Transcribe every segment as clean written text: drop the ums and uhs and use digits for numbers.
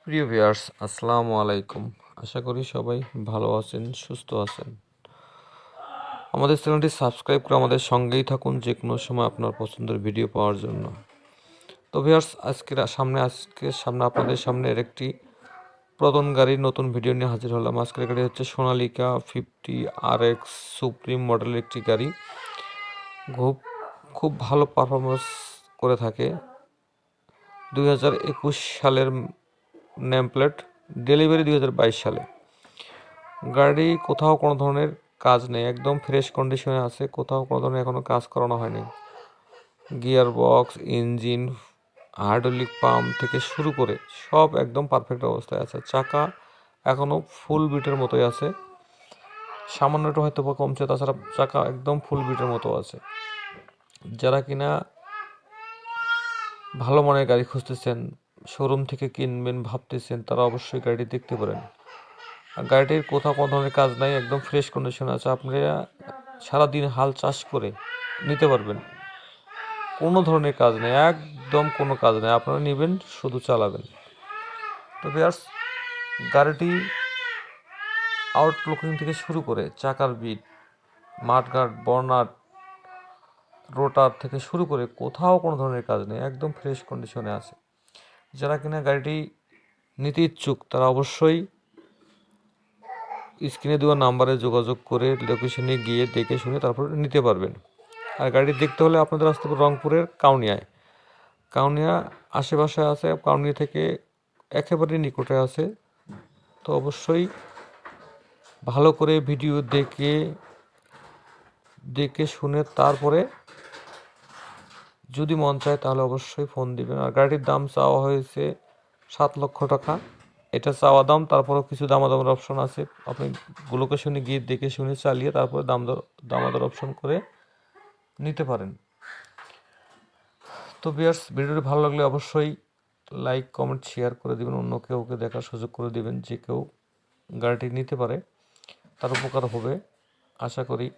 প্রিয় ভিউয়ার্স, আসসালামু আলাইকুম। আশা করি সবাই ভালো আছেন, সুস্থ আছেন। আমাদের চ্যানেলটি সাবস্ক্রাইব করে আমাদের সঙ্গেই থাকুন যে কোনো সময় আপনার পছন্দের ভিডিও পাওয়ার জন্য। তো ভিউয়ার্স, আজকে আপনাদের সামনে একটি পুরাতন গাড়ির নতুন ভিডিও নিয়ে হাজির হলাম। আজকের গাড়ি হচ্ছে সোনালিকা 50RX সুপ্রিম মডেলের একটি গাড়ি। খুব খুব ভালো পারফরমেন্স করে থাকে। 2021 সালের নেম প্লেট, ডেলিভারি 2022 সালে। গাড়ি কোথাও কোনো ধরনের কাজ নেই, একদম ফ্রেশ কন্ডিশনে আছে, কোথাও কোনো ধরনের এখনও কাজ করানো হয়নি। Gear box, engine, hydraulic pump থেকে শুরু করে সব একদম পারফেক্ট অবস্থায় আছে। চাকা এখনও ফুল বিটের মতোই আছে, সামান্য একটু হয়তো বা কমছে, তাছাড়া চাকা একদম ফুল বিটের মতো আছে। যারা কিনা ভালো মানের গাড়ি খুঁজতেছেন, শোরুম থেকে কিনবেন ভাবতেছেন, তারা অবশ্যই গাড়িটি দেখতে পারেন। গাড়িটির কোথাও কোনো ধরনের কাজ নাই, একদম ফ্রেশ কন্ডিশন আছে। আপনারা সারাদিন হাল চাষ করে নিতে পারবেন, কোনো ধরনের কাজ নেই, একদম কোনো কাজ নেই। আপনারা নেবেন, শুধু চালাবেন। তো ভিউয়ার্স, গাড়িটি আউটলুকিং থেকে শুরু করে চাকার বিট, মাঠগার্ড, বর্নাট, রোটার থেকে শুরু করে কোথাও কোনো ধরনের কাজ নেই, একদম ফ্রেশ কন্ডিশনে আছে। যারা কিনা গাড়িটি নিতে ইচ্ছুক তারা অবশ্যই স্ক্রিনে দেওয়া নাম্বারে যোগাযোগ করে লোকেশনে গিয়ে দেখে শুনে তারপর নিতে পারবেন। আর গাড়ি দেখতে হলে আপনাদের আসতে হবে রংপুরের কাউনিয়ায়। কাউনিয়া আশেপাশে আছে, কাউনিয়া থেকে একেবারে নিকটে আছে। তো অবশ্যই ভালো করে ভিডিও দেখে শুনে তারপরে যদি মন চায় তাহলে অবশ্যই ফোন দিবেন। আর গাড়ির দাম চাওয়া হয়েছে 7 লক্ষ টাকা, এটা চাওয়া দাম। তারপরেও কিছু দামাদামের অপশন আছে, আপনি লোকেশনে গিয়ে দেখে শুনে চালিয়ে তারপরে দামাদর অপশন করে নিতে পারেন। তো ভিউয়ার্স, ভিডিওটি ভালো লাগলে অবশ্যই লাইক, কমেন্ট, শেয়ার করে দিবেন, অন্য কেউকে দেখার সুযোগ করে দিবেন, যে কেউ গাড়িটি নিতে পারে, তার উপকার হবে আশা করি।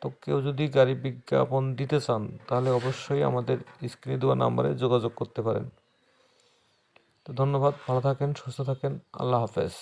তো কেউ যদি গাড়ি বিজ্ঞাপন দিতে চান তাহলে অবশ্যই আমাদের স্ক্রিনে দেওয়া নাম্বারে যোগাযোগ করতে পারেন। তো ধন্যবাদ, ভালো থাকেন, সুস্থ থাকেন, আল্লাহ হাফেজ।